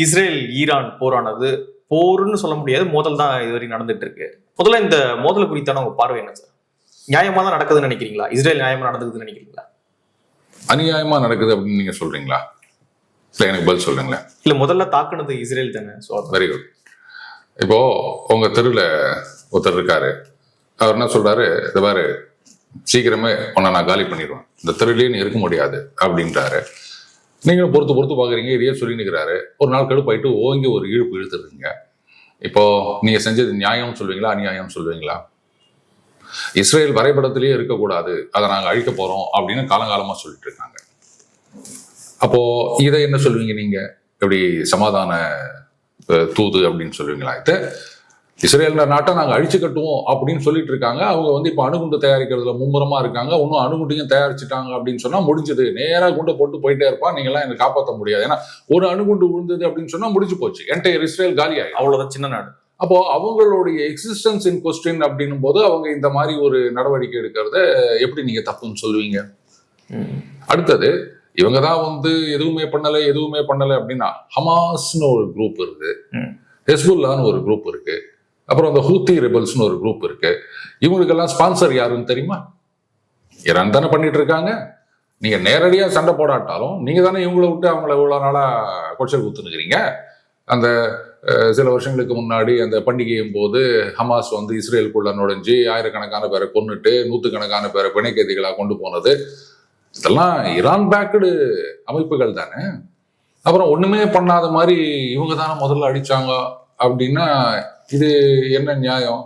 Israel Iran போரானது போர்னு சொல்ல முடியாது, மோதல் தான் இதுவரை நடந்துட்டு இருக்கு. முதல்ல இந்த மோதல் குறித்தான உங்க பார்வை என்ன சார்? நியாயமா தான் நடக்குதுன்னு நினைக்கிறீங்களா? இஸ்ரேல் நியாயமா நடக்குதுன்னு நினைக்கிறீங்களா? அநியாயமா நடக்குது அப்படின்னு நீங்க சொல்றீங்களா? இல்ல எனக்கு பதில் சொல்லுங்களேன். இல்ல முதல்ல தாக்குனது இஸ்ரேல் தானே. Very good. இப்போ உங்க தெருவில் ஒருத்தர் இருக்காரு, அவர் என்ன சொல்றாரு, இந்த மாதிரி சீக்கிரமே உன்னை நான் காலி பண்ணிடுவேன், இந்த தெருவிலேயே நீ இருக்க முடியாது அப்படின்றாரு. நீங்களும் பொறுத்து பொறுத்து பாக்குறீங்க, இதையே சொல்லி நிற்கிறாரு. ஒரு நாள் கடுப்பாயிட்டு ஓங்கி ஒரு இழுப்பு இழுத்துருங்க. இப்போ நீங்க செஞ்சது நியாயம்னு சொல்லுவீங்களா, அநியாயம் சொல்லுவீங்களா? இஸ்ரேல் வரைபடத்திலேயே இருக்கக்கூடாது, அதை நாங்க அழிக்க போறோம் அப்படின்னு காலங்காலமா சொல்லிட்டு இருக்காங்க. அப்போ இதை என்ன சொல்லுவீங்க நீங்க? எப்படி சமாதான தூது அப்படின்னு சொல்லுவீங்களா? இதை இஸ்ரேல் நாட்டை நாங்கள் அழிச்சு கட்டுவோம் அப்படின்னு சொல்லிட்டு இருக்காங்க. அவங்க இப்போ அணுகுண்டு தயாரிக்கிறதுல மும்முரமா இருக்காங்க. இன்னும் அணுகுண்டையும் தயாரிச்சுட்டாங்க அப்படின்னு சொன்னா முடிஞ்சது. நேராக குண்டை போட்டு போயிட்டே இருப்பான், நீங்களாம் எனக்கு காப்பாற்ற முடியாது. ஏன்னா ஒரு அணுகுண்டு விழுந்தது அப்படின்னு சொன்னா முடிஞ்சு போச்சு, என்டையர் இஸ்ரேல் காலி ஆயிடும். அவ்வளவுதான், சின்ன நாடு. அப்போ அவங்களுடைய எக்ஸிஸ்டன்ஸ் இன் கொஸ்டின் அப்படின்னும் போது அவங்க இந்த மாதிரி ஒரு நடவடிக்கை எடுக்கிறத எப்படி நீங்க தப்புன்னு சொல்லுவீங்க? அடுத்தது, இவங்க தான் எதுவுமே பண்ணலை அப்படின்னா ஹமாஸ்னு ஒரு குரூப் இருக்கு, ஹெஸ்புல்லான்னு ஒரு குரூப் இருக்கு, அப்புறம் அந்த ஹூத்தி ரெபல்ஸ்னு ஒரு குரூப் இருக்கு. இவங்களுக்கெல்லாம் ஸ்பான்சர் யாருன்னு தெரியுமா? ஈரான் தானே பண்ணிட்டு இருக்காங்க. நீங்க நேரடியா சண்டை போடாட்டாலும் நீங்க தானே இவங்களை விட்டு அவங்கள இவ்வளவு நாளா கொச்சல் குத்துனுக்கிறீங்க. அந்த சில வருஷங்களுக்கு முன்னாடி அந்த பண்டிகையும் போது ஹமாஸ் இஸ்ரேலுக்குள்ள நுழைஞ்சு ஆயிரக்கணக்கான பேரை கொன்னுட்டு நூற்றுக்கணக்கான பேரை பிணை கைதிகளாக கொண்டு போனது, இதெல்லாம் ஈரான் பேக்கடு அமைப்புகள் தானே. அப்புறம் ஒண்ணுமே பண்ணாத மாதிரி இவங்க தானே முதல்ல அடிச்சாங்க அப்படின்னா இது என்ன நியாயம்?